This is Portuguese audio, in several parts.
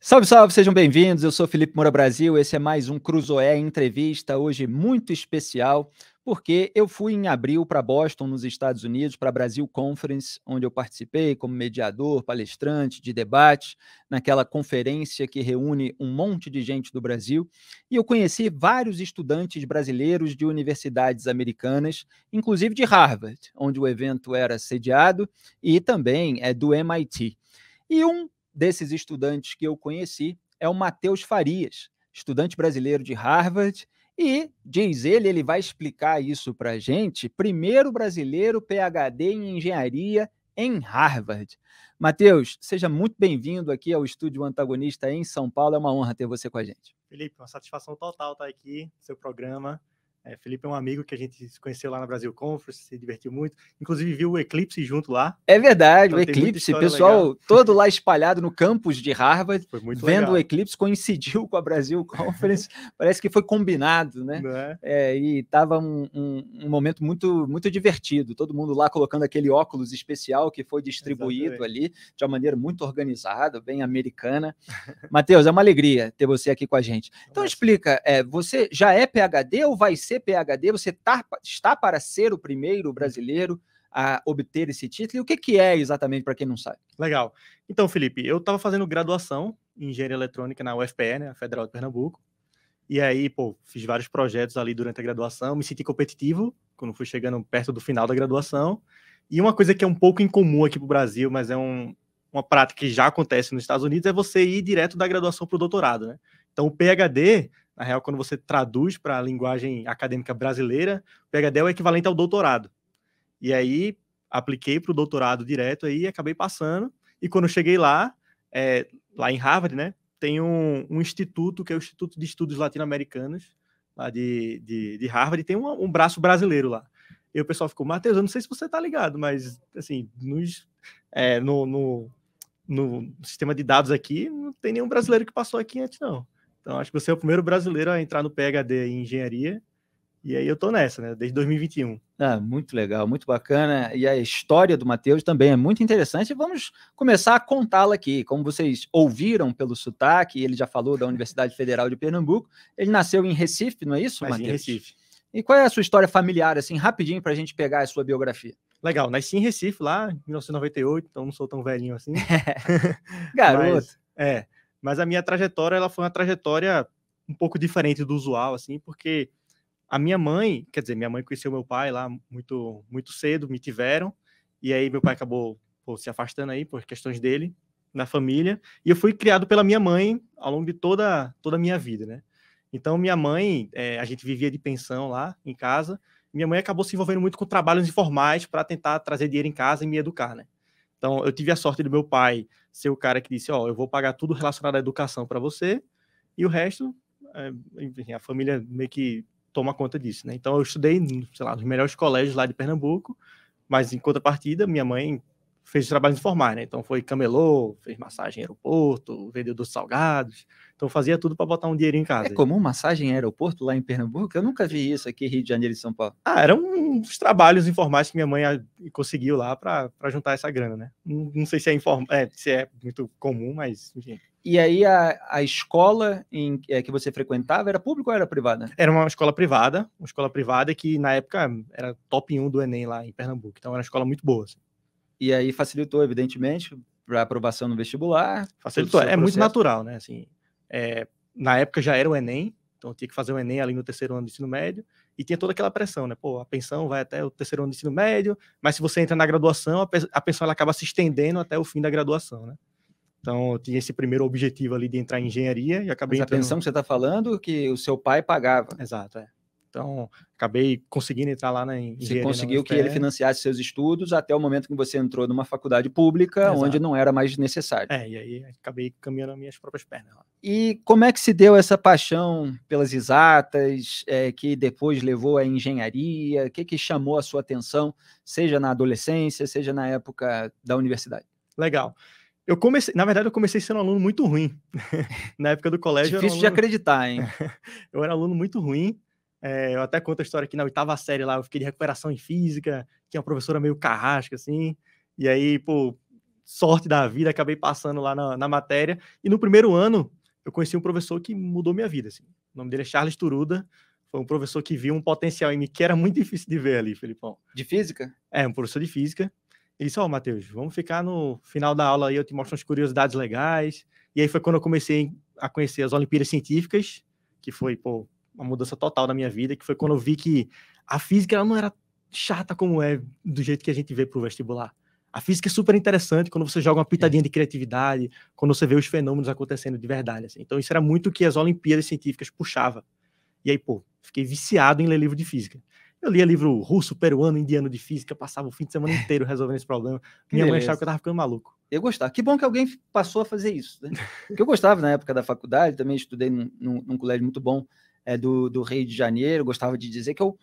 Salve, salve, sejam bem-vindos. Eu sou Felipe Moura Brasil. Esse é mais um Cruzoé Entrevista, hoje muito especial, porque eu fui em abril para Boston, nos Estados Unidos, para a Brasil Conference, onde eu participei como mediador, palestrante de debate, naquela conferência que reúne um monte de gente do Brasil. E eu conheci vários estudantes brasileiros de universidades americanas, inclusive de Harvard, onde o evento era sediado, e também do MIT. E um desses estudantes que eu conheci é o Matheus Farias, estudante brasileiro de Harvard, e, diz ele vai explicar isso para a gente, primeiro brasileiro PhD em engenharia em Harvard. Matheus, seja muito bem-vindo aqui ao Estúdio Antagonista em São Paulo, é uma honra ter você com a gente. Felipe, uma satisfação total estar aqui no seu programa. Felipe é um amigo que a gente se conheceu lá na Brasil Conference, se divertiu muito. Inclusive viu o Eclipse junto lá. É verdade, então, o Eclipse, pessoal legal. Todo lá espalhado no campus de Harvard, foi muito vendo legal. O Eclipse, coincidiu com a Brasil Conference, parece que foi combinado, né? E estava um momento muito, muito divertido, todo mundo lá colocando aquele óculos especial que foi distribuído ali, de uma maneira muito organizada, bem americana. Matheus, é uma alegria ter você aqui com a gente. Então explica, você já é PhD ou vai ser PhD? Você está para ser o primeiro brasileiro a obter esse título? E o que é exatamente, para quem não sabe? Legal. Então, Felipe, eu estava fazendo graduação em Engenharia Eletrônica na UFPE, né, a Federal de Pernambuco. E aí, fiz vários projetos ali durante a graduação, me senti competitivo quando fui chegando perto do final da graduação. E uma coisa que é um pouco incomum aqui para o Brasil, mas é uma prática que já acontece nos Estados Unidos, é você ir direto da graduação para o doutorado, né? Então, o PhD, na real, quando você traduz para a linguagem acadêmica brasileira, o PhD é o equivalente ao doutorado. E aí, apliquei para o doutorado direto aí, acabei passando. E quando eu cheguei lá em Harvard, né, tem um instituto, que é o Instituto de Estudos Latino-Americanos, lá de Harvard, e tem um braço brasileiro lá. E o pessoal ficou, Matheus, eu não sei se você tá ligado, mas, assim, no sistema de dados aqui, não tem nenhum brasileiro que passou aqui antes, não. Então, acho que você é o primeiro brasileiro a entrar no PhD em engenharia, e aí eu tô nessa, né, desde 2021. Muito legal, muito bacana, e a história do Matheus também é muito interessante, vamos começar a contá-la aqui. Como vocês ouviram pelo sotaque, ele já falou da Universidade Federal de Pernambuco, ele nasceu em Recife, não é isso, Matheus? Em Recife. E qual é a sua história familiar, assim, rapidinho, para a gente pegar a sua biografia? Legal, nasci em Recife lá, em 1998, então não sou tão velhinho assim. Garoto. Mas a minha trajetória, ela foi uma trajetória um pouco diferente do usual, assim, porque a minha mãe conheceu meu pai lá muito, muito cedo, me tiveram, e aí meu pai acabou se afastando aí por questões dele, na família, e eu fui criado pela minha mãe ao longo de toda a minha vida, né? Então, minha mãe, a gente vivia de pensão lá em casa, minha mãe acabou se envolvendo muito com trabalhos informais para tentar trazer dinheiro em casa e me educar, né? Então, eu tive a sorte do meu pai ser o cara que disse, eu vou pagar tudo relacionado à educação para você, e o resto, enfim, a família meio que toma conta disso, né? Então, eu estudei, sei lá, nos melhores colégios lá de Pernambuco, mas em contrapartida, minha mãe fez trabalhos informais, né? Então, foi camelô, fez massagem em aeroporto, vendedor de salgados, então fazia tudo para botar um dinheiro em casa. É comum massagem em aeroporto lá em Pernambuco? Eu nunca vi isso aqui, Rio de Janeiro e São Paulo. Eram uns trabalhos informais que minha mãe conseguiu lá para juntar essa grana, né? Não sei se se é muito comum, mas enfim. E aí a escola que você frequentava era pública ou era privada? Era uma escola privada que na época era top 1 do Enem lá em Pernambuco, então era uma escola muito boa. Assim. E aí facilitou, evidentemente, para a aprovação no vestibular? Facilitou, é muito natural, né? Assim, na época já era o Enem, então eu tinha que fazer o Enem ali no terceiro ano do ensino médio, e tinha toda aquela pressão, né? A pensão vai até o terceiro ano do ensino médio, mas se você entra na graduação, a pensão ela acaba se estendendo até o fim da graduação, né? Então, eu tinha esse primeiro objetivo ali de entrar em engenharia e acabei entrando... a pensão que você está falando, que o seu pai pagava. Exato, Então, acabei conseguindo entrar lá na engenharia. Você conseguiu que ele financiasse seus estudos até o momento que você entrou numa faculdade pública, onde não era mais necessário. E aí acabei caminhando as minhas próprias pernas. E como é que se deu essa paixão pelas exatas, que depois levou à engenharia? O que chamou a sua atenção, seja na adolescência, seja na época da universidade? Legal. Na verdade, eu comecei sendo um aluno muito ruim. Na época do colégio. Difícil de acreditar, hein? Eu era aluno muito ruim. Eu até conto a história que na 8ª série lá, eu fiquei de recuperação em física, tinha uma professora meio carrasca, assim. E aí, sorte da vida, acabei passando lá na matéria. E no primeiro ano, eu conheci um professor que mudou minha vida. Assim. O nome dele é Charles Turuda. Foi um professor que viu um potencial em mim que era muito difícil de ver ali, Felipão. De física? É, um professor de física. Ele disse, Matheus, vamos ficar no final da aula aí, eu te mostro umas curiosidades legais. E aí foi quando eu comecei a conhecer as Olimpíadas Científicas, que foi, uma mudança total na minha vida, que foi quando eu vi que a física ela não era chata como é do jeito que a gente vê pro vestibular. A física é super interessante quando você joga uma pitadinha de criatividade, quando você vê os fenômenos acontecendo de verdade. Assim. Então isso era muito o que as Olimpíadas Científicas puxava. E aí, fiquei viciado em ler livro de física. Eu lia livro russo, peruano, indiano de física, passava o fim de semana inteiro resolvendo esse problema. Minha mãe achava que eu tava ficando maluco. Eu gostava. Que bom que alguém passou a fazer isso. Né? Porque eu gostava na época da faculdade, também estudei num colégio muito bom do Rio de Janeiro. Gostava de dizer que eu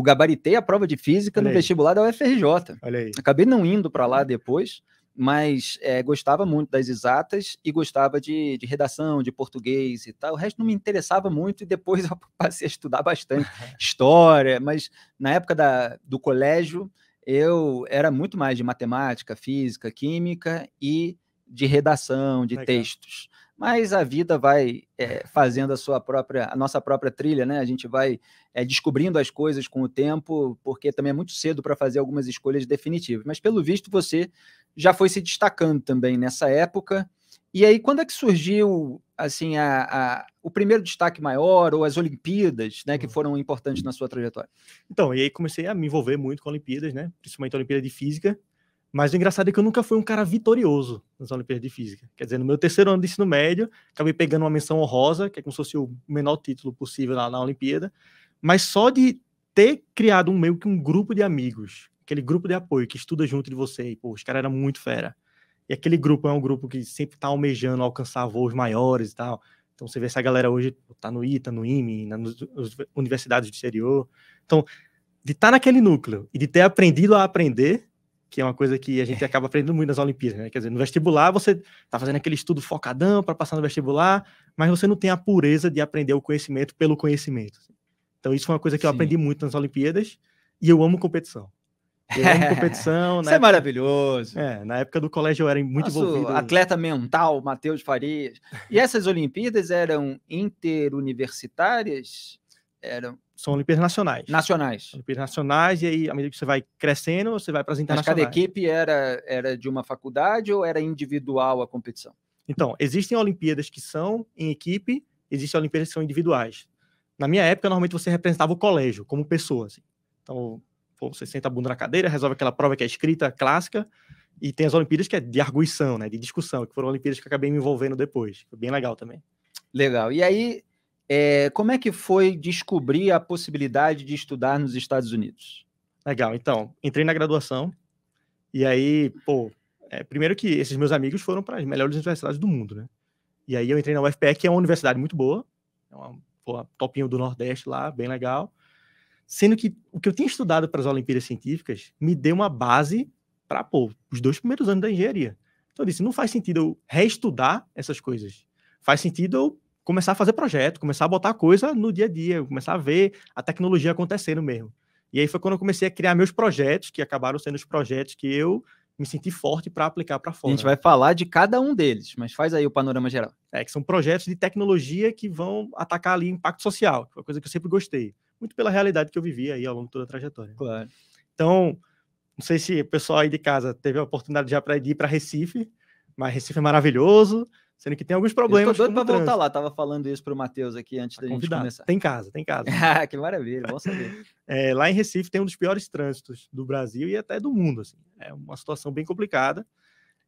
gabaritei a prova de física no vestibular da UFRJ. Olha aí. Acabei não indo para lá depois, mas gostava muito das exatas e gostava de redação, de português e tal. O resto não me interessava muito e depois eu passei a estudar bastante história, mas na época do colégio eu era muito mais de matemática, física, química e de redação, de textos. Mas a vida vai fazendo a nossa própria trilha, né? A gente vai descobrindo as coisas com o tempo, porque também é muito cedo para fazer algumas escolhas definitivas. Mas, pelo visto, você já foi se destacando também nessa época. E aí, quando é que surgiu assim, o primeiro destaque maior, ou as Olimpíadas, né, que foram importantes na sua trajetória? Então, e aí comecei a me envolver muito com Olimpíadas, né? Principalmente a Olimpíada de Física. Mas o engraçado é que eu nunca fui um cara vitorioso nas Olimpíadas de Física. Quer dizer, no meu terceiro ano de ensino médio, acabei pegando uma menção honrosa, que é como se fosse o menor título possível lá na Olimpíada, mas só de ter criado meio que um grupo de amigos, aquele grupo de apoio que estuda junto de você, e, os caras eram muito fera. E aquele grupo é um grupo que sempre tá almejando alcançar voos maiores e tal. Então você vê essa galera hoje, tá no ITA, no IME, nas universidades do exterior. Então, de estar naquele núcleo e de ter aprendido a aprender, que é uma coisa que a gente acaba aprendendo muito nas Olimpíadas, né? Quer dizer, no vestibular você tá fazendo aquele estudo focadão para passar no vestibular, mas você não tem a pureza de aprender o conhecimento pelo conhecimento. Então isso foi uma coisa que eu aprendi muito nas Olimpíadas e eu amo competição. Eu amo competição. Isso é maravilhoso. Na época do colégio eu era muito envolvido. Atleta mental, Matheus Farias. E essas Olimpíadas eram interuniversitárias? São Olimpíadas nacionais. Olimpíadas nacionais, e aí, à medida que você vai crescendo, você vai para as internacionais. Mas cada equipe era de uma faculdade ou era individual a competição? Então, existem Olimpíadas que são em equipe, existem Olimpíadas que são individuais. Na minha época, normalmente você representava o colégio, como pessoa. Assim. Então, você senta a bunda na cadeira, resolve aquela prova que é escrita, clássica, e tem as Olimpíadas que é de arguição, né, de discussão, que foram Olimpíadas que eu acabei me envolvendo depois. Foi bem legal também. Legal. E aí, como é que foi descobrir a possibilidade de estudar nos Estados Unidos? Legal. Então, entrei na graduação, e aí, primeiro que esses meus amigos foram para as melhores universidades do mundo, né? E aí eu entrei na UFPE, que é uma universidade muito boa, é uma topinho do Nordeste lá, bem legal. Sendo que o que eu tinha estudado para as Olimpíadas Científicas me deu uma base para, os 2 primeiros anos da engenharia. Então eu disse, não faz sentido eu reestudar essas coisas. Faz sentido eu começar a fazer projeto, começar a botar coisa no dia a dia, começar a ver a tecnologia acontecendo mesmo. E aí foi quando eu comecei a criar meus projetos, que acabaram sendo os projetos que eu me senti forte para aplicar para fora. A gente vai falar de cada um deles, mas faz aí o panorama geral. Que são projetos de tecnologia que vão atacar ali impacto social, que foi uma coisa que eu sempre gostei. Muito pela realidade que eu vivi aí ao longo de toda a trajetória. Claro. Então, não sei se o pessoal aí de casa teve a oportunidade já de ir para Recife, mas Recife é maravilhoso, sendo que tem alguns problemas. Eu tô doido para voltar lá, tava falando isso pro Matheus aqui antes da gente começar. Tem casa. Que maravilha, bom saber. Lá em Recife tem um dos piores trânsitos do Brasil e até do mundo, assim. É uma situação bem complicada.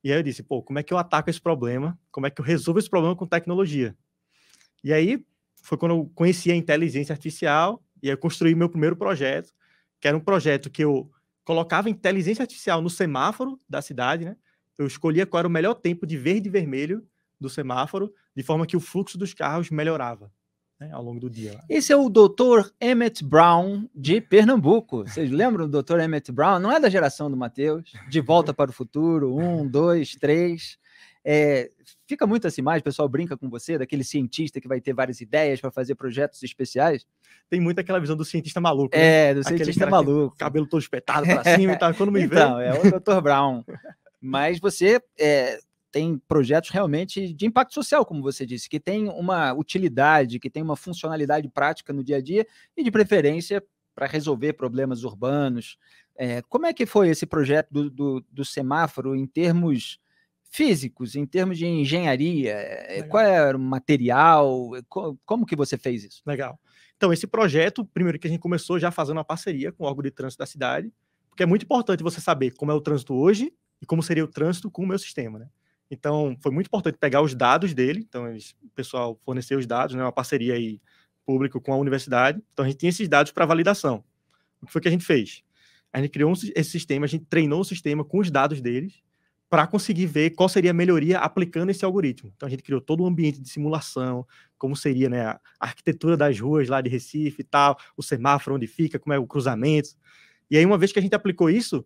E aí eu disse, como é que eu ataco esse problema? Como é que eu resolvo esse problema com tecnologia? E aí foi quando eu conheci a inteligência artificial e aí eu construí meu primeiro projeto, que era um projeto que eu colocava inteligência artificial no semáforo da cidade, né? Eu escolhia qual era o melhor tempo de verde e vermelho do semáforo, de forma que o fluxo dos carros melhorava, né, ao longo do dia. Esse é o Dr. Emmett Brown de Pernambuco. Vocês lembram do Dr. Emmett Brown? Não é da geração do Matheus. De Volta para o Futuro, 1, 2, 3. Fica muito essa imagem, o pessoal brinca com você, daquele cientista que vai ter várias ideias para fazer projetos especiais. Tem muito aquela visão do cientista maluco. Né? Do cientista maluco. Cabelo todo espetado para cima e tal. Quando me vê... Então, é o Dr. Brown. Mas você tem projetos realmente de impacto social, como você disse, que tem uma utilidade, que tem uma funcionalidade prática no dia a dia e, de preferência, para resolver problemas urbanos. Como é que foi esse projeto do semáforo em termos físicos, em termos de engenharia? Qual era o material? Como que você fez isso? Legal. Então, esse projeto, primeiro que a gente começou já fazendo uma parceria com o órgão de trânsito da cidade, porque é muito importante você saber como é o trânsito hoje e como seria o trânsito com o meu sistema, né? Então, foi muito importante pegar os dados dele, então o pessoal forneceu os dados, né, uma parceria aí pública com a universidade, então a gente tinha esses dados para validação. O que foi que a gente fez? A gente criou esse sistema, a gente treinou o sistema com os dados deles para conseguir ver qual seria a melhoria aplicando esse algoritmo. Então a gente criou todo um ambiente de simulação, como seria, né, a arquitetura das ruas lá de Recife e tal, o semáforo onde fica, como é o cruzamento. E aí, uma vez que a gente aplicou isso,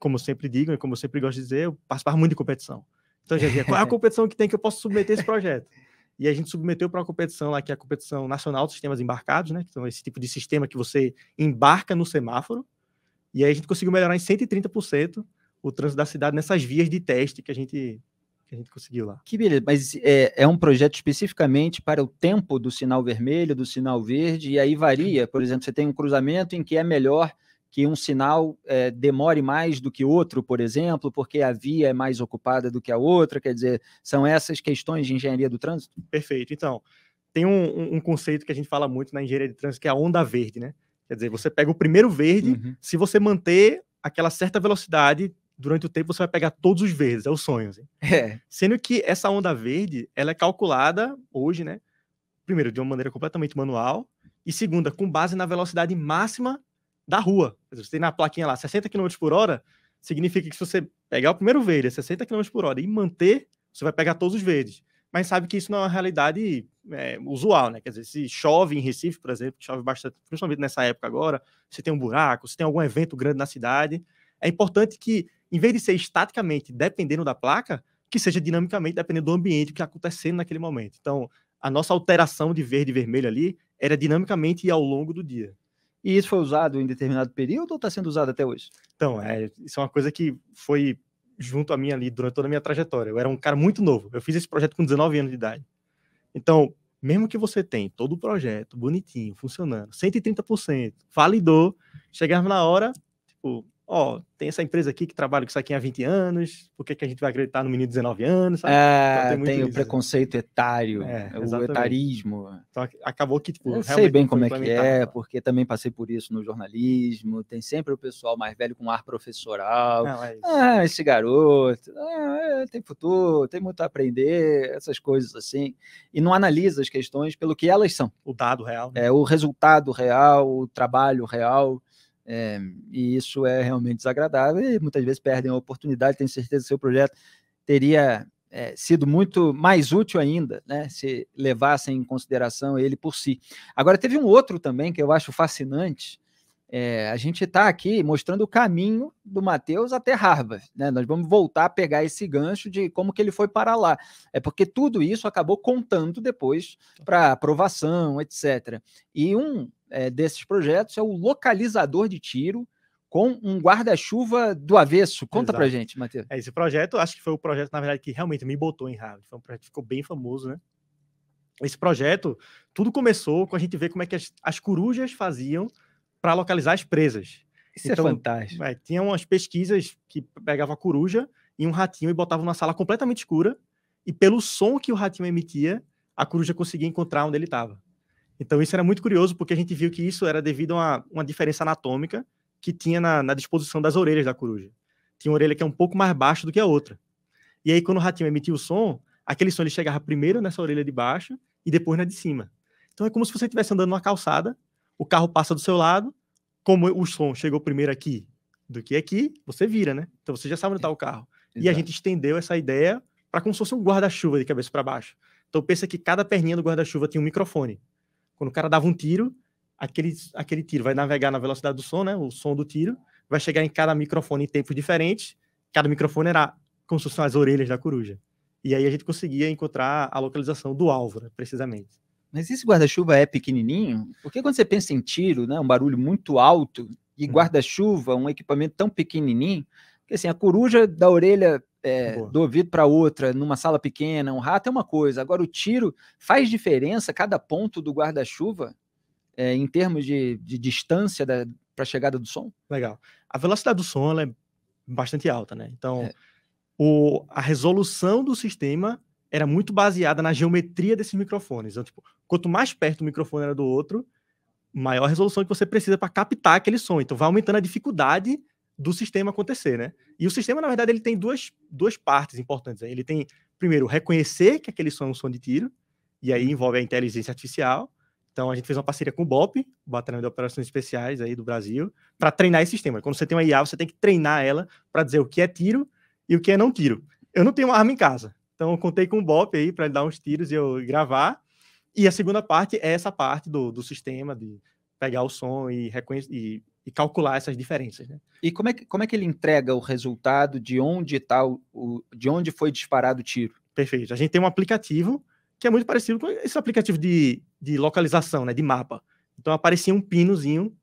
como eu sempre digo, e como eu sempre gosto de dizer, eu participava muito de competição. Então, já dizia, qual é a competição que tem que eu posso submeter esse projeto? E a gente submeteu para uma competição lá, que é a Competição Nacional de Sistemas Embarcados, né? Então, esse tipo de sistema que você embarca no semáforo. E aí a gente conseguiu melhorar em 130% o trânsito da cidade nessas vias de teste que a gente conseguiu lá. Que beleza, mas é um projeto especificamente para o tempo do sinal vermelho, do sinal verde, e aí varia, por exemplo, você tem um cruzamento em que é melhor que um sinal demore mais do que outro, por exemplo, porque a via é mais ocupada do que a outra, quer dizer, são essas questões de engenharia do trânsito? Perfeito, então, tem um conceito que a gente fala muito na engenharia de trânsito, que é a onda verde, né? Quer dizer, você pega o primeiro verde, se você manter aquela certa velocidade durante o tempo, você vai pegar todos os verdes, é o sonho. Assim. Sendo que essa onda verde, ela é calculada hoje, né? Primeiro, de uma maneira completamente manual, e segunda, com base na velocidade máxima da rua. Você tem na plaquinha lá 60 km por hora, significa que se você pegar o primeiro verde a 60 km por hora e manter, você vai pegar todos os verdes. Mas sabe que isso não é uma realidade usual, né? Quer dizer, se chove em Recife, por exemplo, chove bastante, principalmente nessa época agora, se tem um buraco, se tem algum evento grande na cidade, é importante que, em vez de ser estaticamente dependendo da placa, que seja dinamicamente dependendo do ambiente que está acontecendo naquele momento. Então, a nossa alteração de verde e vermelho ali era dinamicamente e ao longo do dia. E isso foi usado em determinado período ou está sendo usado até hoje? Então, isso é uma coisa que foi junto a mim ali durante toda a minha trajetória. Eu era um cara muito novo. Eu fiz esse projeto com 19 anos de idade. Então, mesmo que você tenha todo o projeto bonitinho, funcionando, 130%, validou, chegava na hora, tipo, tem essa empresa aqui que trabalha com isso aqui há 20 anos, por que a gente vai acreditar no menino de 19 anos? Sabe? Então, tem o preconceito etário, o etarismo. Então, acabou que, eu sei bem como é que é, porque também passei por isso no jornalismo, tem sempre o pessoal mais velho com ar professoral. Esse garoto, tem futuro, tem muito a aprender, essas coisas assim, e não analisa as questões pelo que elas são. O dado real. Né? O resultado real, o trabalho real. E isso é realmente desagradável e muitas vezes perdem a oportunidade. Tenho certeza que seu projeto teria sido muito mais útil ainda, né, se levassem em consideração ele por si. Agora, teve um outro também que eu acho fascinante. A gente está aqui mostrando o caminho do Matheus até Harvard, né? Nós vamos voltar a pegar esse gancho de como que ele foi para lá. Porque tudo isso acabou contando depois para aprovação, etc. E desses projetos é o localizador de tiro com um guarda-chuva do avesso. Conta pra gente, Matheus. Esse projeto, acho que foi o projeto, na verdade, que realmente me botou em Harvard. Foi um projeto que ficou bem famoso, né? Esse projeto, tudo começou com a gente ver como é que as corujas faziam para localizar as presas. Isso então, é fantástico. Tinha umas pesquisas que pegavam a coruja e um ratinho e botavam numa sala completamente escura, e pelo som que o ratinho emitia, a coruja conseguia encontrar onde ele estava. Então isso era muito curioso, porque a gente viu que isso era devido a uma diferença anatômica que tinha na disposição das orelhas da coruja. Tinha uma orelha que é um pouco mais baixa do que a outra. E aí, quando o ratinho emitia o som, aquele som ele chegava primeiro nessa orelha de baixo e depois na de cima. Então é como se você estivesse andando numa calçada, o carro passa do seu lado, como o som chegou primeiro aqui do que aqui, você vira, né? Então você já sabe onde está o carro. Exato. E a gente estendeu essa ideia para como se fosse um guarda-chuva de cabeça para baixo. Então pensa que cada perninha do guarda-chuva tinha um microfone. Quando o cara dava um tiro, aquele tiro vai navegar na velocidade do som, né? O som do tiro vai chegar em cada microfone em tempos diferentes. Cada microfone era como se fossem as orelhas da coruja. E aí a gente conseguia encontrar a localização do alvo, né, precisamente. Mas esse guarda-chuva é pequenininho? Porque quando você pensa em tiro, né, um barulho muito alto, e guarda-chuva, um equipamento tão pequenininho, Porque assim, a coruja da orelha Boa. do ouvido para outra, numa sala pequena, um rato é uma coisa. Agora, o tiro faz diferença, cada ponto do guarda-chuva, em termos de distância para a chegada do som? Legal. A velocidade do som ela é bastante alta, né? Então, É. a resolução do sistema era muito baseada na geometria desses microfones. Então, tipo, quanto mais perto o microfone era do outro, maior a resolução que você precisa para captar aquele som. Então, vai aumentando a dificuldade do sistema acontecer, né? E o sistema, na verdade, ele tem duas partes importantes. Ele tem, primeiro, reconhecer que aquele som é um som de tiro, e aí envolve a inteligência artificial. Então, a gente fez uma parceria com o BOP, o Batalhão de Operações Especiais aí do Brasil, para treinar esse sistema. Quando você tem uma IA, você tem que treinar ela para dizer o que é tiro e o que é não tiro. Eu não tenho uma arma em casa, então eu contei com o BOP aí para ele dar uns tiros e eu gravar. E a segunda parte é essa parte do sistema, de pegar o som e calcular essas diferenças, né? E como é que ele entrega o resultado de onde de onde foi disparado o tiro? Perfeito. A gente tem um aplicativo que é muito parecido com esse aplicativo de localização, né, de mapa. Então aparecia um pinozinho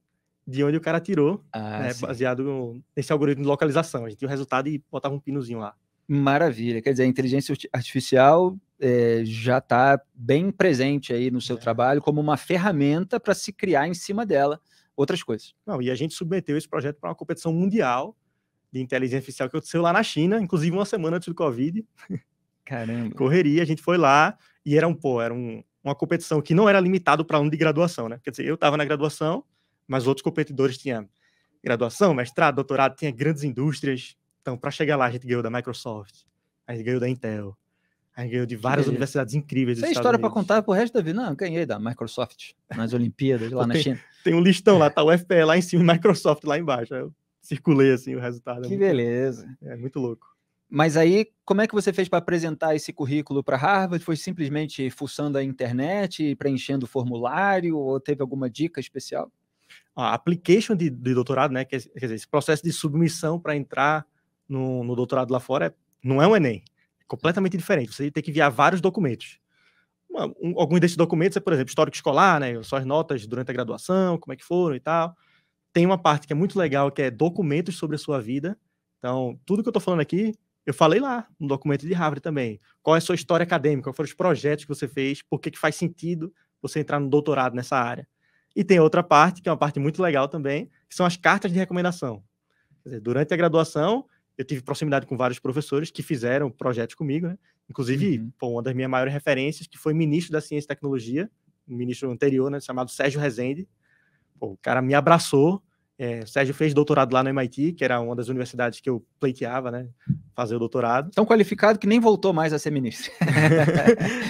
de onde o cara atirou, né, baseado nesse algoritmo de localização. A gente tinha o resultado e botava um pinozinho lá. Maravilha. Quer dizer, a inteligência artificial já está bem presente aí no seu trabalho como uma ferramenta para se criar em cima dela outras coisas. Não, e a gente submeteu esse projeto para uma competição mundial de inteligência artificial que aconteceu lá na China, inclusive uma semana antes do Covid. Caramba. Correria, a gente foi lá e era uma competição que não era limitado para aluno de graduação, né? Quer dizer, eu estava na graduação, mas outros competidores tinham graduação, mestrado, doutorado, tinha grandes indústrias. Então, para chegar lá, a gente ganhou da Microsoft, a gente ganhou da Intel, a gente ganhou de várias universidades incríveis dos Essa é Estados história para Unidos. contar pro resto da vida. Não, eu ganhei da Microsoft nas Olimpíadas lá na China. Tem um listão lá, tá o FPE lá em cima e Microsoft lá embaixo. Eu circulei assim o resultado. Que beleza. É muito louco. Mas aí, como é que você fez para apresentar esse currículo para Harvard? Foi simplesmente fuçando a internet, preenchendo o formulário, ou teve alguma dica especial? A application de doutorado, né, quer dizer, esse processo de submissão para entrar no doutorado lá fora não é um Enem, é completamente diferente. Você tem que enviar vários documentos. Alguns desses documentos é, por exemplo, histórico escolar, né, suas notas durante a graduação, como é que foram e tal. Tem uma parte que é muito legal, que é documentos sobre a sua vida. Então, tudo que eu estou falando aqui, eu falei lá no documento de Harvard também. Qual é a sua história acadêmica, quais foram os projetos que você fez, por que faz sentido você entrar no doutorado nessa área. E tem outra parte, que é uma parte muito legal também, que são as cartas de recomendação. Quer dizer, durante a graduação, eu tive proximidade com vários professores que fizeram projetos comigo, né? Inclusive, uma das minhas maiores referências, que foi ministro da Ciência e Tecnologia, um ministro anterior, né, chamado Sérgio Rezende. O cara me abraçou. O Sérgio fez doutorado lá no MIT, que era uma das universidades que eu pleiteava, né, fazer o doutorado. Tão qualificado que nem voltou mais a ser ministro.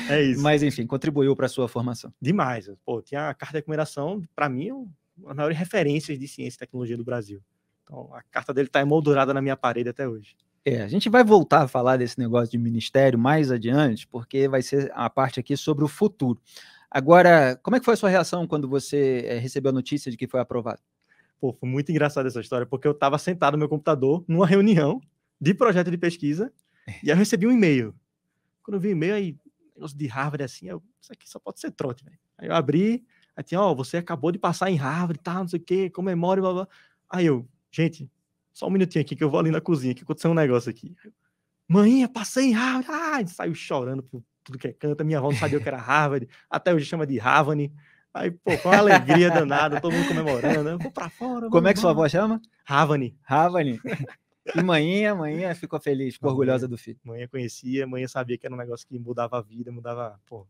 É isso. Mas, enfim, contribuiu para a sua formação. Demais. Pô, tinha a carta de recomendação, para mim, uma das maiores referências de ciência e tecnologia do Brasil. Então, a carta dele está emoldurada na minha parede até hoje. A gente vai voltar a falar desse negócio de ministério mais adiante, porque vai ser a parte aqui sobre o futuro. Agora, como é que foi a sua reação quando você recebeu a notícia de que foi aprovado? Pô, foi muito engraçada essa história, porque eu estava sentado no meu computador, numa reunião de projeto de pesquisa, e aí eu recebi um e-mail. Quando eu vi o e-mail, aí, negócio de Harvard, assim, isso aqui só pode ser trote, velho. Aí eu abri, aí tinha, você acabou de passar em Harvard e tal, não sei o quê, comemore, blá, blá. Aí eu, gente, só um minutinho aqui, que eu vou ali na cozinha, que aconteceu um negócio aqui. Mãinha, passei em Harvard. Saiu chorando por tudo que é canto. Minha avó não sabia o que era Harvard. Até hoje chama de Havani. Aí, pô, com uma alegria danada, todo mundo comemorando. Eu vou pra fora. Como é que sua avó chama? Havani. Havani. E manhã ficou feliz, ficou orgulhosa do filho. Manhã conhecia, manhã sabia que era um negócio que mudava a vida, mudava, pô,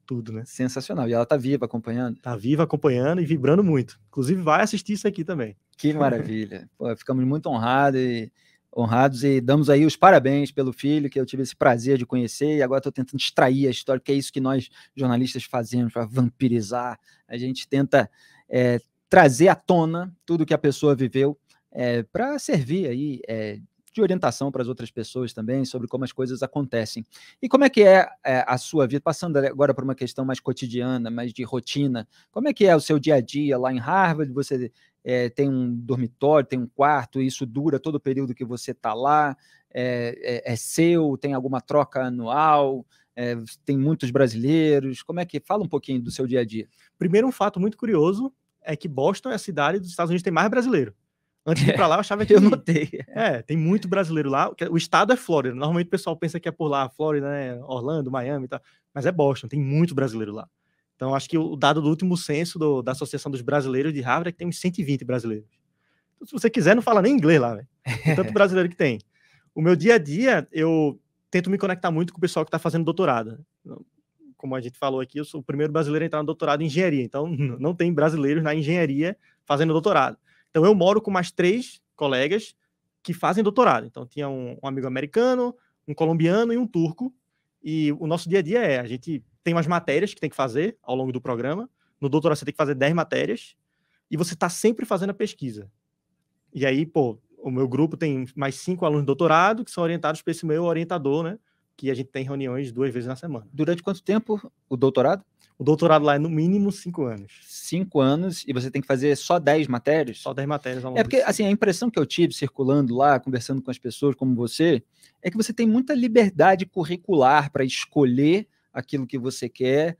tudo, né? Sensacional. E ela tá viva acompanhando? Tá viva acompanhando e vibrando muito. Inclusive, vai assistir isso aqui também. Que maravilha. Pô, ficamos muito honrados e damos aí os parabéns pelo filho, que eu tive esse prazer de conhecer, e agora estou tentando extrair a história, que é isso que nós jornalistas fazemos, para vampirizar. A gente tenta trazer à tona tudo que a pessoa viveu, para servir aí de orientação para as outras pessoas também, sobre como as coisas acontecem. E como é que é a sua vida, passando agora por uma questão mais cotidiana, mais de rotina, como é que é o seu dia a dia lá em Harvard? Você tem um dormitório, tem um quarto, isso dura todo o período que você está lá, é seu, tem alguma troca anual, tem muitos brasileiros, como é que, fala um pouquinho do seu dia a dia. Primeiro, um fato muito curioso é que Boston é a cidade dos Estados Unidos que tem mais brasileiro. Antes de ir para lá, eu achava que... Eu notei. tem muito brasileiro lá. O estado é Flórida. Normalmente o pessoal pensa que é por lá, Flórida, né? Orlando, Miami e tal. Mas é Boston, tem muito brasileiro lá. Então, acho que o dado do último censo da Associação dos Brasileiros de Harvard é que tem uns 120 brasileiros. Então, se você quiser, não fala nem inglês lá, velho. Tem tanto brasileiro que tem. O meu dia a dia, eu tento me conectar muito com o pessoal que está fazendo doutorado. Como a gente falou aqui, eu sou o primeiro brasileiro a entrar no doutorado em engenharia. Então, não tem brasileiros na engenharia fazendo doutorado. Então, eu moro com mais 3 colegas que fazem doutorado. Então, tinha um amigo americano, um colombiano e um turco. E o nosso dia a dia a gente tem umas matérias que tem que fazer ao longo do programa. No doutorado, você tem que fazer 10 matérias. E você está sempre fazendo a pesquisa. E aí, o meu grupo tem mais 5 alunos de doutorado que são orientados por esse meu orientador, né? Que a gente tem reuniões 2 vezes na semana. Durante quanto tempo o doutorado? O doutorado lá é no mínimo 5 anos. 5 anos, e você tem que fazer só 10 matérias? Só 10 matérias ao longo porque, assim, a impressão que eu tive circulando lá, conversando com as pessoas como você, é que você tem muita liberdade curricular para escolher aquilo que você quer.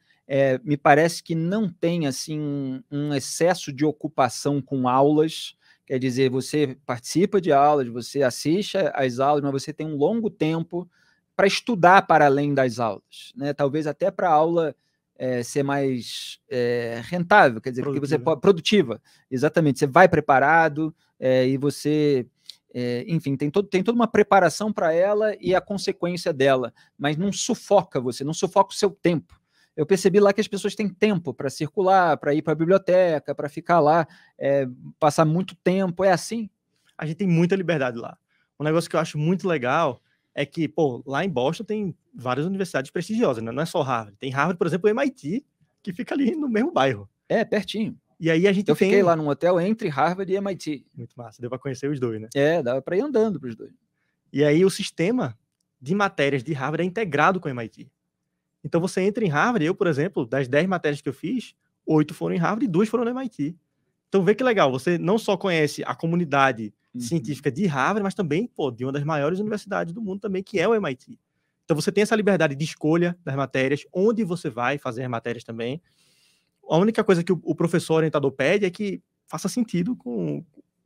Me parece que não tem, assim, um excesso de ocupação com aulas. Quer dizer, você participa de aulas, você assiste às aulas, mas você tem um longo tempo para estudar para além das aulas, né? Talvez até para a aula ser mais rentável, quer dizer, porque você pode, produtiva, exatamente, você vai preparado e você, enfim, tem toda uma preparação para ela e a consequência dela, mas não sufoca você, não sufoca o seu tempo. Eu percebi lá que as pessoas têm tempo para circular, para ir para a biblioteca, para ficar lá, passar muito tempo. É assim? A gente tem muita liberdade lá. Um negócio que eu acho muito legal é que, lá em Boston tem várias universidades prestigiosas, né? Não é só Harvard. Tem Harvard, por exemplo, o MIT, que fica ali no mesmo bairro. Pertinho. E aí eu fiquei lá num hotel entre Harvard e MIT. Muito massa, deu para conhecer os dois, né? Dava para ir andando para os dois. E aí o sistema de matérias de Harvard é integrado com o MIT. Então você entra em Harvard, eu, por exemplo, das 10 matérias que eu fiz, 8 foram em Harvard e 2 foram no MIT. Então vê que legal, você não só conhece a comunidade científica de Harvard, mas também, de uma das maiores universidades do mundo também, que é o MIT. Então você tem essa liberdade de escolha das matérias, onde você vai fazer as matérias também. A única coisa que o professor orientador pede é que faça sentido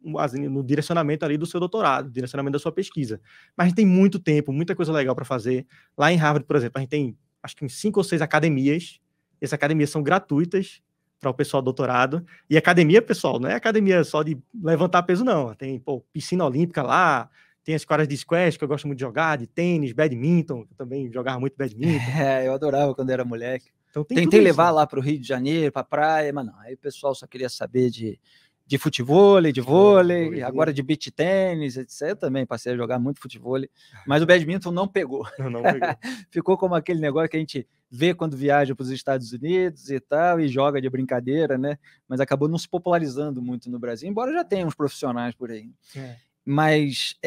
no direcionamento ali do seu doutorado, direcionamento da sua pesquisa. Mas a gente tem muito tempo, muita coisa legal para fazer. Lá em Harvard, por exemplo, a gente tem acho que uns 5 ou 6 academias. Essas academias são gratuitas para o pessoal doutorado. E academia, pessoal, não é academia só de levantar peso, não. Tem piscina olímpica lá, tem as quadras de squash, que eu gosto muito de jogar, de tênis, badminton, eu também jogava muito badminton. Eu adorava quando era moleque. Então, tentei levar lá para o Rio de Janeiro, para a praia, mas não. Aí o pessoal só queria saber de futevôlei, de vôlei, agora de beach tênis, etc. Eu também passei a jogar muito futevôlei, mas o badminton não pegou. Não pegou. Ficou como aquele negócio que a gente vê quando viaja para os Estados Unidos e tal, e joga de brincadeira, né? Mas acabou não se popularizando muito no Brasil, embora já tenha uns profissionais por aí. Mas,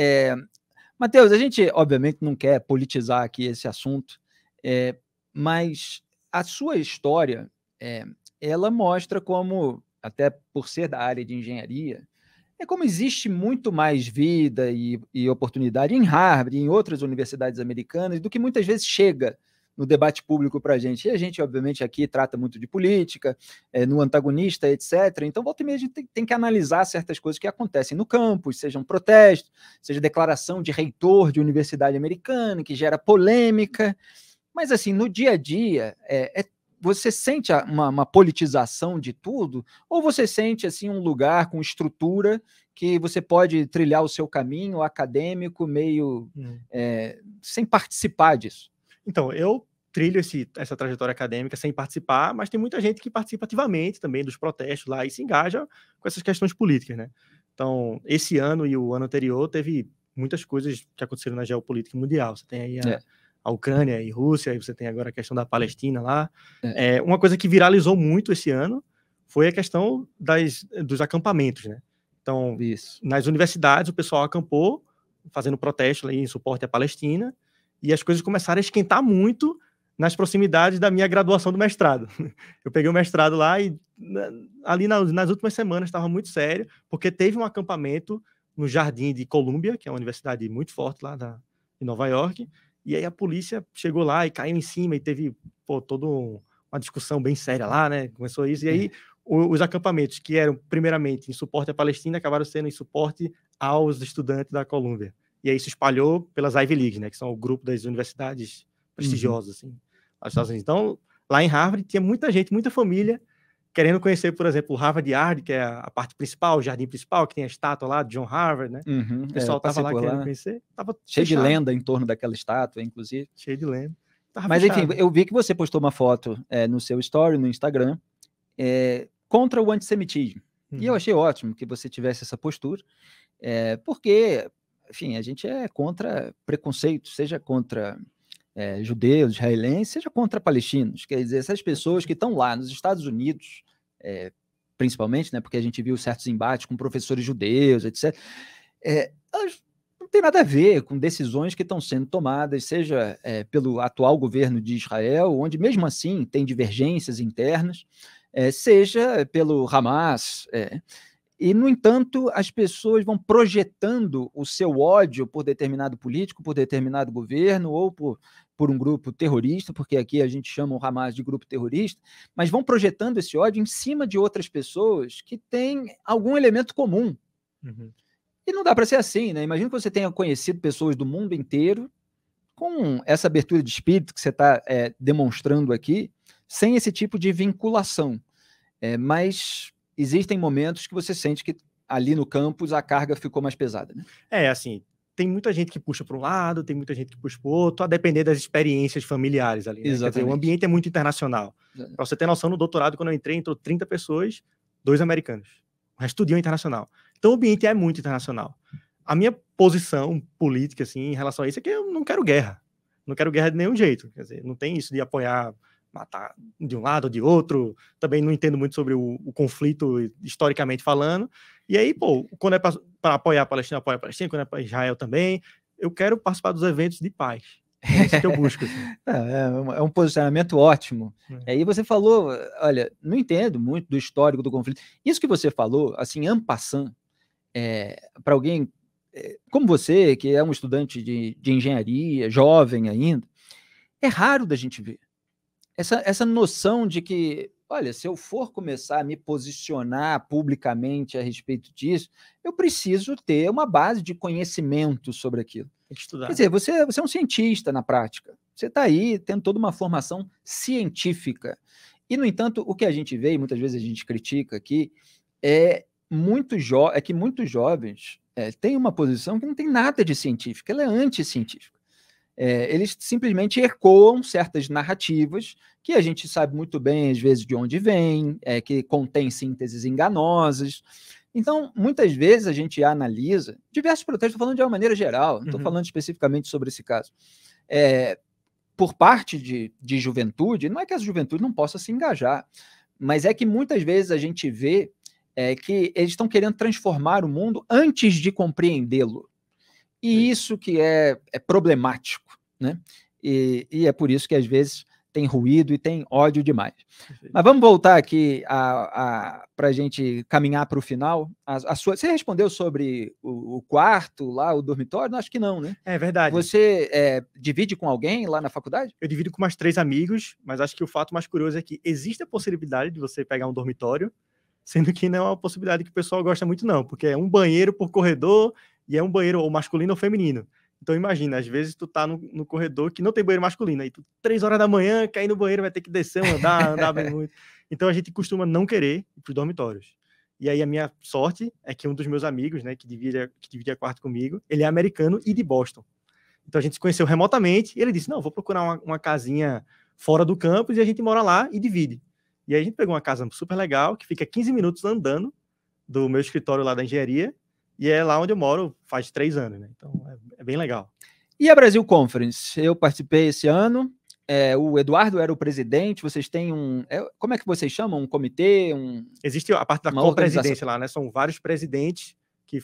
Matheus, a gente obviamente não quer politizar aqui esse assunto, mas a sua história, ela mostra como, até por ser da área de engenharia, como existe muito mais vida e oportunidade em Harvard e em outras universidades americanas do que muitas vezes chega no debate público para a gente. E a gente, obviamente, aqui trata muito de política, no antagonista, etc. Então, volta e meia, a gente tem que analisar certas coisas que acontecem no campus, seja um protesto, seja declaração de reitor de universidade americana, que gera polêmica. Mas, assim, no dia a dia, você sente uma politização de tudo? Ou você sente assim um lugar com estrutura que você pode trilhar o seu caminho acadêmico meio sem participar disso? Então, eu trilho essa trajetória acadêmica sem participar, mas tem muita gente que participa ativamente também dos protestos lá e se engaja com essas questões políticas, né? Então, esse ano e o ano anterior teve muitas coisas que aconteceram na geopolítica mundial. Você tem aí a Ucrânia e Rússia, aí você tem agora a questão da Palestina lá. Uma coisa que viralizou muito esse ano foi a questão dos acampamentos, né? Então, nas universidades, o pessoal acampou, fazendo protesto ali em suporte à Palestina, e as coisas começaram a esquentar muito nas proximidades da minha graduação do mestrado. Eu peguei o mestrado lá e ali nas últimas semanas estava muito sério, porque teve um acampamento no Jardim de Columbia, que é uma universidade muito forte lá de Nova York, e aí a polícia chegou lá e caiu em cima e teve toda uma discussão bem séria lá, né? Começou isso, e aí os acampamentos que eram, primeiramente, em suporte à Palestina, acabaram sendo em suporte aos estudantes da Colômbia. E aí se espalhou pelas Ivy Leagues, né, que são o grupo das universidades prestigiosas, assim, nos Estados Unidos. Então, lá em Harvard, tinha muita gente, muita família, querendo conhecer, por exemplo, o Harvard Yard, que é a parte principal, o jardim principal, que tem a estátua lá de John Harvard, né? O pessoal estava lá querendo conhecer. Tava cheio fechado. de lenda em torno daquela estátua, inclusive. Cheio de lenda. Mas, fechado. Enfim, eu vi que você postou uma foto no seu story, no Instagram, contra o antissemitismo. E eu achei ótimo que você tivesse essa postura, porque, enfim, a gente é contra preconceito, seja contra judeus, israelenses, seja contra palestinos. Quer dizer, essas pessoas que estão lá nos Estados Unidos, principalmente, né, porque a gente viu certos embates com professores judeus, etc., elas não tem nada a ver com decisões que estão sendo tomadas, seja pelo atual governo de Israel, onde mesmo assim tem divergências internas, seja pelo Hamas. E, no entanto, as pessoas vão projetando o seu ódio por determinado político, por determinado governo, ou por um grupo terrorista, porque aqui a gente chama o Hamas de grupo terrorista, mas vão projetando esse ódio em cima de outras pessoas que têm algum elemento comum. E não dá para ser assim, né? Imagina que você tenha conhecido pessoas do mundo inteiro com essa abertura de espírito que você está demonstrando aqui, sem esse tipo de vinculação. Mas existem momentos que você sente que ali no campus a carga ficou mais pesada, né? Assim, tem muita gente que puxa para um lado, tem muita gente que puxa para o outro, a depender das experiências familiares ali, né? Quer dizer, o ambiente é muito internacional. Para você ter noção, no doutorado, quando eu entrei, entrou 30 pessoas, 2 americanos. O resto tudo internacional. Então o ambiente é muito internacional. A minha posição política, assim, em relação a isso é que eu não quero guerra. Não quero guerra de nenhum jeito. Quer dizer, não tem isso de apoiar, matar de um lado ou de outro. Também não entendo muito sobre o conflito, historicamente falando. E aí, quando é para apoiar a Palestina, apoia a Palestina. Quando é para Israel também. Eu quero participar dos eventos de paz. É isso que eu busco. Assim. É um posicionamento ótimo. E você falou, olha, não entendo muito do histórico do conflito. Isso que você falou, assim, en passant, para alguém como você, que é um estudante de engenharia, jovem ainda, é raro da gente ver. Essa noção de que, olha, se eu for começar a me posicionar publicamente a respeito disso, eu preciso ter uma base de conhecimento sobre aquilo. Tem que estudar. Quer dizer, você é um cientista na prática. Você está aí tendo toda uma formação científica. E, no entanto, o que a gente vê, e muitas vezes a gente critica aqui, é que muitos jovens têm uma posição que não tem nada de científica, ela é anticientífica. Eles simplesmente ecoam certas narrativas que a gente sabe muito bem, às vezes, de onde vem, que contém sínteses enganosas. Então, muitas vezes a gente analisa diversos protestos, estou falando de uma maneira geral, não estou falando especificamente sobre esse caso. Por parte de juventude, não é que a juventude não possa se engajar, mas é que muitas vezes a gente vê que eles estão querendo transformar o mundo antes de compreendê-lo. E isso que é problemático, né? E é por isso que às vezes tem ruído e tem ódio demais. Mas vamos voltar aqui para a gente caminhar para o final. Você respondeu sobre o quarto lá, o dormitório? Não, acho que não, né? É verdade. Você divide com alguém lá na faculdade? Eu divido com mais 3 amigos, mas acho que o fato mais curioso é que existe a possibilidade de você pegar um dormitório, sendo que não é uma possibilidade que o pessoal gosta muito não, porque é um banheiro por corredor e é um banheiro ou masculino ou feminino. Então imagina, às vezes tu tá no corredor que não tem banheiro masculino, aí tu 3 horas da manhã, quer ir no banheiro, vai ter que descer, andar bem muito. Então a gente costuma não querer ir pros dormitórios. E aí a minha sorte é que um dos meus amigos, né, que dividia quarto comigo, ele é americano e de Boston. Então a gente se conheceu remotamente e ele disse, não, vou procurar uma casinha fora do campus e a gente mora lá e divide. E aí a gente pegou uma casa super legal, que fica 15 minutos andando do meu escritório lá da engenharia, e é lá onde eu moro faz 3 anos, né? Então é bem legal. E a Brasil Conference? Eu participei esse ano, o Eduardo era o presidente, vocês têm como é que vocês chamam? Um comitê? Existe a parte da co-presidência lá, né? São vários presidentes que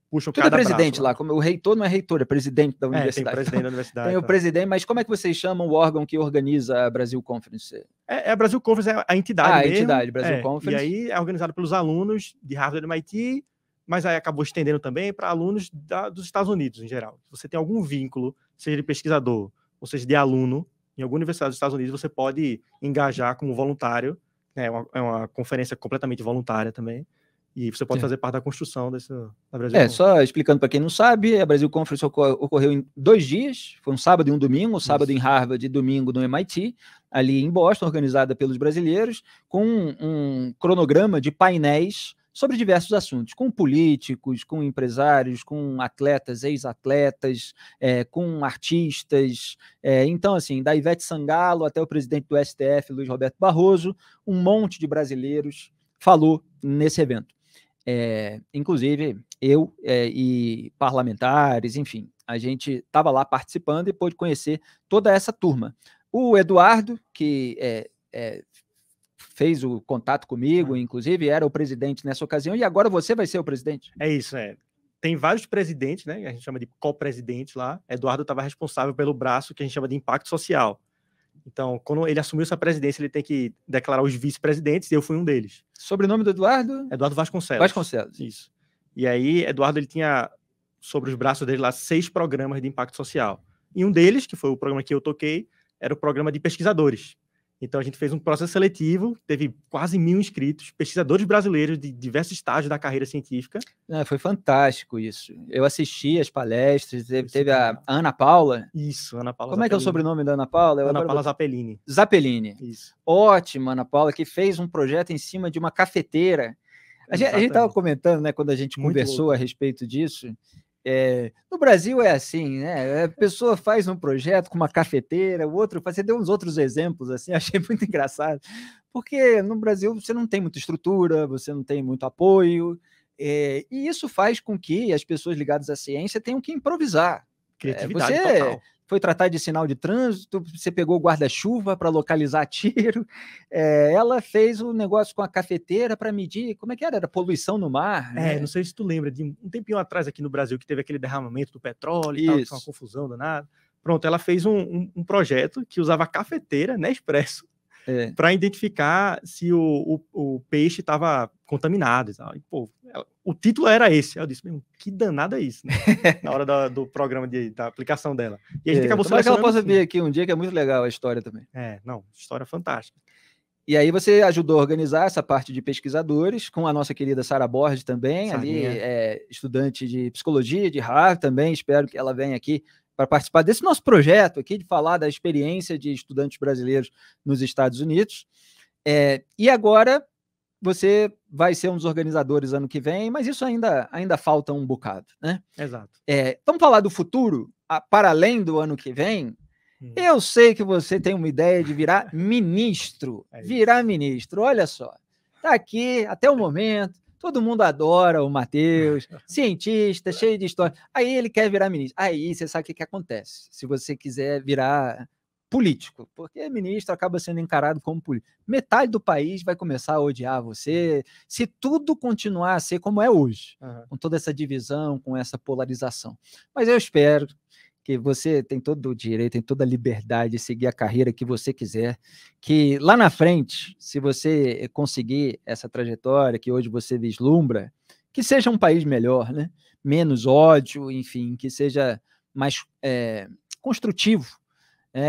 puxam cada braço. Tudo é presidente lá, como o reitor não é reitor, é presidente da universidade. Tem o presidente da universidade. Tem o presidente, mas como é que vocês chamam o órgão que organiza a Brasil Conference? A Brasil Conference é a entidade mesmo. A entidade, Brasil Conference. E aí é organizado pelos alunos de Harvard e MIT, mas aí acabou estendendo também para alunos dos Estados Unidos, em geral. Se você tem algum vínculo, seja de pesquisador, ou seja de aluno, em alguma universidade dos Estados Unidos, você pode engajar como voluntário É uma conferência completamente voluntária também. E você pode fazer parte da construção da Brasil Conference. Só explicando para quem não sabe, a Brasil Conference ocorreu em 2 dias, foi um sábado e um domingo, sábado em Harvard e domingo no MIT, ali em Boston, organizada pelos brasileiros, com um cronograma de painéis sobre diversos assuntos, com políticos, com empresários, com atletas, ex-atletas, com artistas, então, assim, da Ivete Sangalo até o presidente do STF, Luiz Roberto Barroso, um monte de brasileiros falou nesse evento. Inclusive eu e parlamentares, enfim, a gente estava lá participando e pôde conhecer toda essa turma. O Eduardo, que fez o contato comigo, inclusive era o presidente nessa ocasião, e agora você vai ser o presidente? É isso, Tem vários presidentes, né? A gente chama de co-presidente lá. Eduardo estava responsável pelo braço que a gente chama de impacto social. Então, quando ele assumiu essa presidência, ele tem que declarar os vice-presidentes, e eu fui um deles. Sobrenome do Eduardo? Eduardo Vasconcelos. Vasconcelos. Isso. E aí, Eduardo, ele tinha sobre os braços dele lá 6 programas de impacto social. E um deles, que foi o programa que eu toquei, era o programa de pesquisadores. Então, a gente fez um processo seletivo, teve quase 1.000 inscritos, pesquisadores brasileiros de diversos estágios da carreira científica. Foi fantástico isso. Eu assisti as palestras, teve a Ana Paula. Isso, Ana Paula Como Zappellini. É que é o sobrenome da Ana Paula? Ana Paula Zappellini. Zappellini. Isso. Ótima, Ana Paula, que fez um projeto em cima de uma cafeteira. A gente estava comentando, né, quando a gente conversou a respeito disso. No Brasil é assim, né? A pessoa faz um projeto com uma cafeteira, o outro faz. Você deu uns outros exemplos, assim, achei muito engraçado, porque no Brasil você não tem muita estrutura, você não tem muito apoio, e isso faz com que as pessoas ligadas à ciência tenham que improvisar. Criatividade você total. Foi tratar de sinal de trânsito, você pegou o guarda-chuva para localizar tiro, ela fez um negócio com a cafeteira para medir, como é que era? Era poluição no mar? Não sei se tu lembra, de um tempinho atrás aqui no Brasil, que teve aquele derramamento do petróleo e tal, que foi uma confusão danada. Pronto, ela fez um projeto que usava cafeteira, Nespresso, para identificar se o peixe estava contaminado e tal. E, pô, o título era esse. Eu disse, que danada é isso, né? Na hora do programa da aplicação dela. E a gente acabou selecionando. Que ela possa vir aqui um dia, que é muito legal a história também. História fantástica. E aí você ajudou a organizar essa parte de pesquisadores, com a nossa querida Sara Borges também, Sarinha. Ali estudante de psicologia de Harvard também, espero que ela venha aqui para participar desse nosso projeto aqui, de falar da experiência de estudantes brasileiros nos Estados Unidos. E agora você vai ser um dos organizadores ano que vem, mas isso ainda falta um bocado, né? Exato. Vamos falar do futuro, para além do ano que vem. Eu sei que você tem uma ideia de virar ministro. Virar ministro, olha só. Está aqui até o momento, todo mundo adora o Matheus, cientista, cheio de história. Aí ele quer virar ministro. Aí você sabe o que acontece, se você quiser virar político, porque ministro acaba sendo encarado como político. Metade do país vai começar a odiar você, se tudo continuar a ser como é hoje, com toda essa divisão, com essa polarização. Mas eu espero que você tem todo o direito, tem toda a liberdade de seguir a carreira que você quiser, que lá na frente, se você conseguir essa trajetória que hoje você vislumbra, que seja um país melhor, né? Menos ódio, enfim, que seja mais construtivo,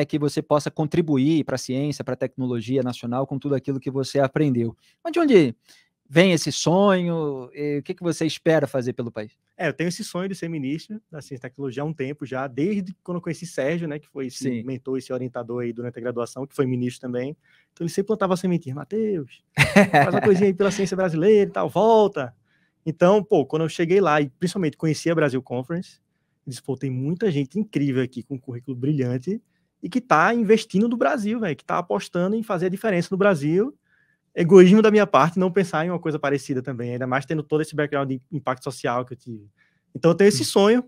que você possa contribuir para a ciência, para a tecnologia nacional com tudo aquilo que você aprendeu. Mas de onde vem esse sonho? O que você espera fazer pelo país? Eu tenho esse sonho de ser ministro da Ciência e Tecnologia há um tempo já, desde quando eu conheci Sérgio, né, que foi esse mentor, esse orientador aí durante a graduação, que foi ministro também. Então ele sempre plantava sementinha, Matheus, faz uma coisinha aí pela ciência brasileira e tal, volta. Então, quando eu cheguei lá e principalmente conheci a Brasil Conference, eu disse, tem muita gente incrível aqui com um currículo brilhante e que está investindo no Brasil, que está apostando em fazer a diferença no Brasil. Egoísmo da minha parte não pensar em uma coisa parecida também, ainda mais tendo todo esse background de impacto social que eu tive. Então eu tenho esse sonho,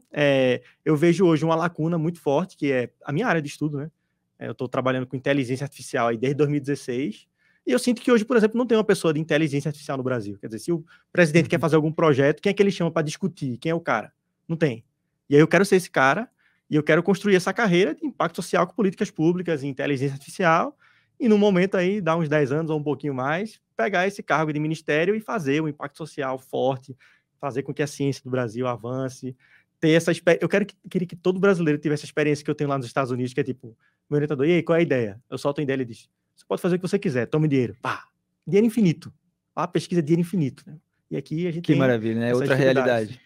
eu vejo hoje uma lacuna muito forte, que é a minha área de estudo, né? Eu estou trabalhando com inteligência artificial aí desde 2016, e eu sinto que hoje, por exemplo, não tem uma pessoa de inteligência artificial no Brasil. Quer dizer, se o presidente quer fazer algum projeto, quem é que ele chama para discutir? Quem é o cara? Não tem. E aí eu quero ser esse cara, e eu quero construir essa carreira de impacto social com políticas públicas e inteligência artificial, e no momento aí, dar uns 10 anos ou um pouquinho mais, pegar esse cargo de ministério e fazer um impacto social forte, fazer com que a ciência do Brasil avance, ter essa experiência. Eu queria que todo brasileiro tivesse essa experiência que eu tenho lá nos Estados Unidos, que é tipo, meu orientador, e aí, qual é a ideia? Eu solto a ideia e ele diz, você pode fazer o que você quiser, tome dinheiro, pá, dinheiro infinito. A pesquisa é dinheiro infinito, né? E aqui a gente Que maravilha, né? É outra realidade.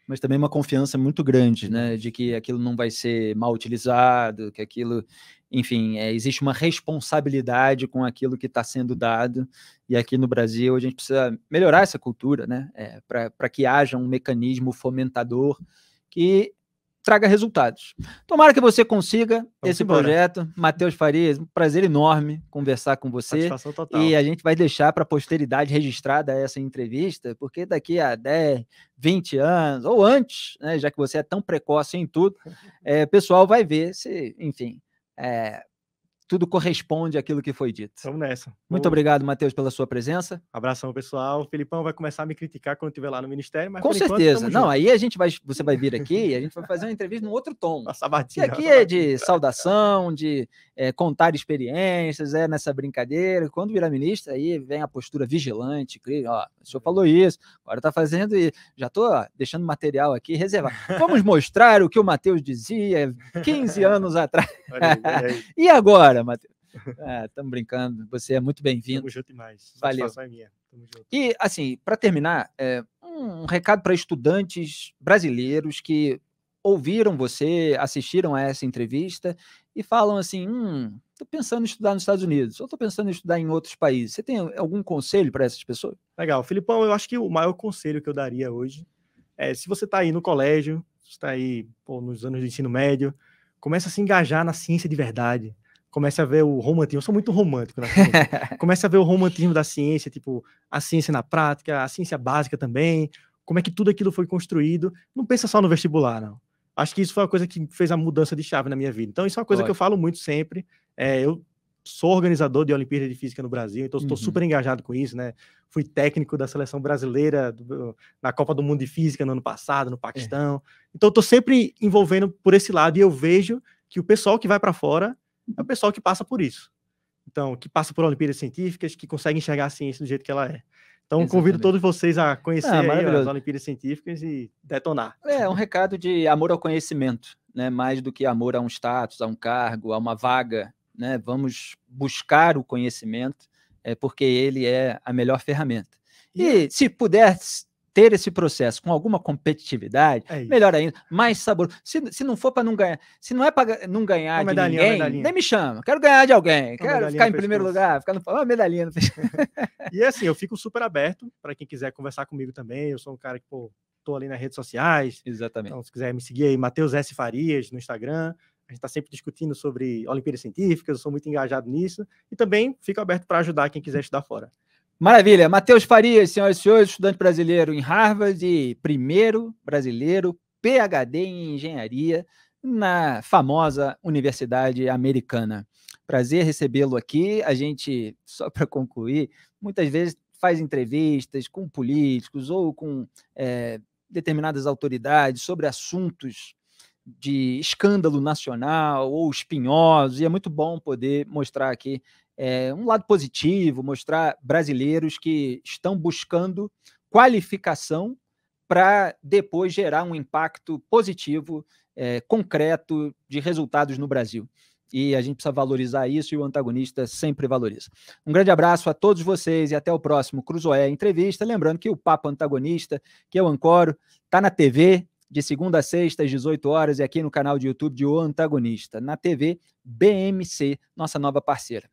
Mas também uma confiança muito grande, né? De que aquilo não vai ser mal utilizado, que aquilo, enfim, existe uma responsabilidade com aquilo que está sendo dado. E aqui no Brasil a gente precisa melhorar essa cultura, né? Para que haja um mecanismo fomentador que traga resultados. Tomara que você consiga esse projeto. Matheus Farias, um prazer enorme conversar com você. Satisfação total. E a gente vai deixar para a posteridade registrada essa entrevista, porque daqui a 10, 20 anos, ou antes, né, já que você é tão precoce em tudo, o pessoal vai ver se, enfim, tudo corresponde àquilo que foi dito. Vamos nessa. Muito obrigado, Matheus, pela sua presença. Abração, pessoal. O Felipão vai começar a me criticar quando estiver lá no Ministério, mas com certeza. Não, aí você vai vir aqui e a gente vai fazer uma entrevista num outro tom. E aqui é de saudação, de contar experiências, nessa brincadeira. Quando virar ministro, aí vem a postura vigilante. Ó, o senhor falou isso, agora está fazendo isso. Já estou deixando material aqui reservado. Vamos mostrar o que o Matheus dizia 15 anos atrás. Olha aí. E agora, Matheus? Estamos brincando, você é muito bem-vindo. Tamo junto demais. Valeu. É minha. Tamo junto. E, assim, para terminar, um recado para estudantes brasileiros que ouviram você, assistiram a essa entrevista e falam assim, estou pensando em estudar nos Estados Unidos, ou estou pensando em estudar em outros países. Você tem algum conselho para essas pessoas? Legal. Filipão, eu acho que o maior conselho que eu daria hoje é, se você está aí no colégio, está aí nos anos de ensino médio, comece a se engajar na ciência de verdade. Comece a ver o romantismo. Eu sou muito romântico na ciência. Comece a ver o romantismo da ciência, tipo, a ciência na prática, a ciência básica também, como é que tudo aquilo foi construído. Não pensa só no vestibular, não. Acho que isso foi uma coisa que fez a mudança de chave na minha vida. Então, isso é uma coisa que eu falo muito sempre. Eu sou organizador de Olimpíada de Física no Brasil, então estou super engajado com isso, né? Fui técnico da seleção brasileira na Copa do Mundo de Física no ano passado, no Paquistão. Então, estou sempre envolvendo por esse lado e eu vejo que o pessoal que vai para fora é o pessoal que passa por isso. Então, que passa por Olimpíadas Científicas, que consegue enxergar a ciência do jeito que ela é. Então, convido todos vocês a conhecer as Olimpíadas Científicas e detonar. É um recado de amor ao conhecimento, né? Mais do que amor a um status, a um cargo, a uma vaga, né? Vamos buscar o conhecimento, porque ele é a melhor ferramenta. E se puder ter esse processo com alguma competitividade, melhor ainda, mais sabor. Se não for para não ganhar, se não é para não ganhar de ninguém, nem me chama. Quero ganhar de alguém, quero ficar em primeiro lugar, ficar uma medalhinha. E assim, eu fico super aberto para quem quiser conversar comigo também. Eu sou um cara que, tô ali nas redes sociais. Exatamente. Então, se quiser me seguir aí, Matheus S. Farias no Instagram. A gente está sempre discutindo sobre Olimpíadas Científicas, eu sou muito engajado nisso. E também fico aberto para ajudar quem quiser estudar fora. Maravilha. Matheus Farias, senhoras e senhores, estudante brasileiro em Harvard e primeiro brasileiro PhD em engenharia na famosa Universidade Americana. Prazer recebê-lo aqui. A gente, só para concluir, muitas vezes faz entrevistas com políticos ou com determinadas autoridades sobre assuntos de escândalo nacional ou espinhosos, e é muito bom poder mostrar aqui um lado positivo, mostrar brasileiros que estão buscando qualificação para depois gerar um impacto positivo, concreto, de resultados no Brasil. E a gente precisa valorizar isso e o antagonista sempre valoriza. Um grande abraço a todos vocês e até o próximo Cruzoé Entrevista. Lembrando que o Papo Antagonista, que eu ancoro, está na TV, de segunda a sexta, às 18 horas, e aqui no canal de YouTube de O Antagonista, na TV BMC, nossa nova parceira.